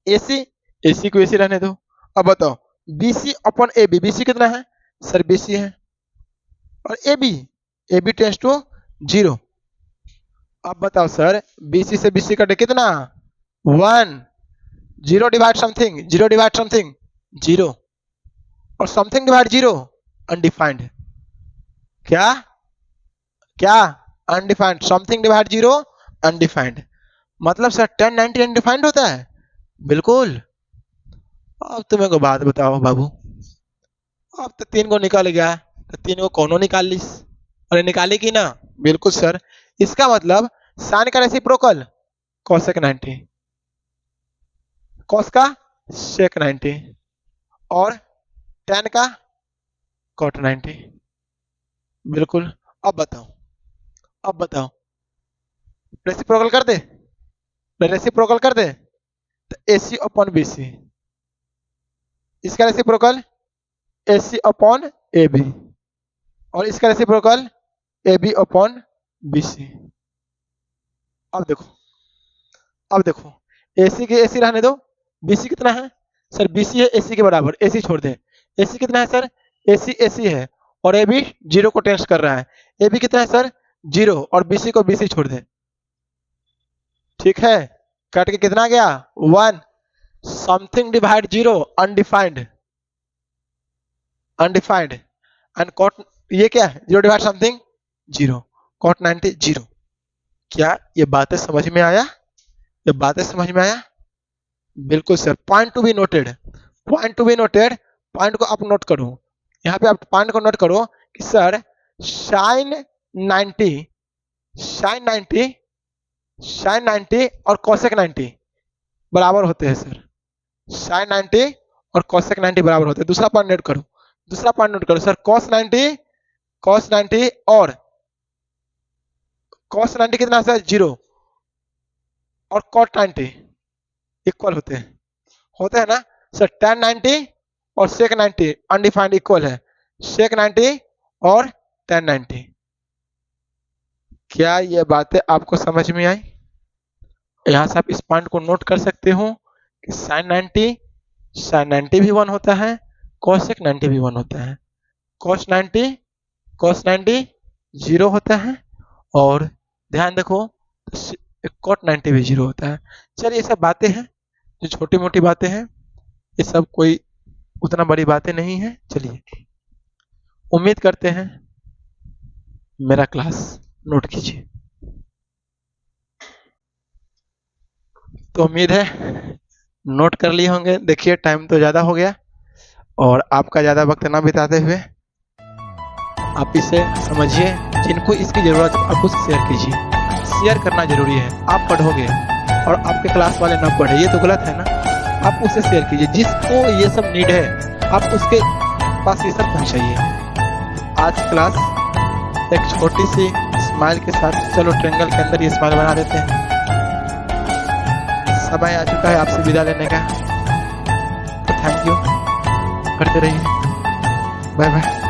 A C को ए सी रहने दो। अब बताओ, B C upon A B, B C कितना है सर? बी सी है, और ए बी टेंड्स टू 0। अब बताओ सर, बी सी से बी सी कटे कितना? 1। 0 डिवाइड समथिंग, 0 डिवाइड समथिंग 0, और समथिंग डिवाइड 0 अनडिफाइंड। क्या क्या? अनडिफाइंड। Something divide 0 undefined. मतलब सर 1090 अनडिफाइंड होता है? बिल्कुल। अब तुम्हें को बात बताओ बाबू, अब तो 3 को निकल गया, तो 3 को कौनो निकाल लीस? अरे निकाली की ना? बिल्कुल सर। इसका मतलब साइन का रेसिप्रोकल कोसेक 90, कॉस का सेक 90, और tan का कॉट 90। बिल्कुल। अब बताओ, अब बताओ, रेसिप्रोकल कर दे? रेसिप्रोकल कर दे तो AC अपॉन BC, इसका रेसिप्रोकल AC अपॉन AB, और इसका रेसिप्रोकल AB अपॉन BC। अब देखो, अब देखो, AC के AC रहने दो, BC कितना है सर? BC है AC के बराबर, AC छोड़ दे। AC कितना है सर? AC है, और AB 0 को टेंस कर रहा है। AB कितना है सर? 0, और BC को BC छोड़ दे। ठीक है, कट के कितना गया? 1। Something divide 0 undefined, undefined. And cot, ये क्या है? 0 डिवाइड समथिंग 0, कॉट 90 0। क्या ये बातें समझ में आया? ये बातें समझ में आया? बिल्कुल sir. Point to be noted, point to be noted, point को आप नोट करो। यहाँ पे आप पॉइंट को नोट करो कि सर साइन 90 साइन 90 और कोसेक 90 बराबर होते हैं सर। साइन 90 और कोसेक 90 बराबर होते हैं। दूसरा पॉइंट नोट करो, दूसरा पॉइंट नोट करो सर, cos 90 और cos 90 कितना सर 0 और cot 90 इक्वल होते हैं ना सर। tan 90 और sec 90 अनडिफाइंड इक्वल है, sec 90 और tan 90। क्या ये बातें आपको समझ में आई? यहां से आप इस पॉइंट को नोट कर सकते हो कि sin 90 भी 1 होता है, cosec 90 भी 1 होता है, cos 90 0 होता है और ध्यान देखो cot 90 भी 0 होता है। चलिए ये सब बातें हैं जो छोटी मोटी बातें हैं, ये सब कोई उतना बड़ी बातें नहीं है। चलिए उम्मीद करते हैं मेरा क्लास नोट कीजिए। तो उम्मीद है नोट कर लिए होंगे। देखिए टाइम तो ज़्यादा हो गया और आपका ज़्यादा वक्त ना बिताते हुए आप इसे समझिए, जिनको इसकी ज़रूरत है आप उसको शेयर कीजिए। शेयर करना जरूरी है। आप पढ़ोगे और आपके क्लास वाले ना पढ़े ये तो गलत है ना। आप उसे शेयर कीजिए, जिसको ये सब नीड है आप उसके पास ये सब पहुँचाइए। आज क्लास एक छोटी सी स्माइल के साथ, चलो ट्रेंगल के अंदर ये स्माइल बना देते हैं। समय आ चुका है आपसे विदा लेने का, तो थैंक यू, करते रहिए, बाय बाय।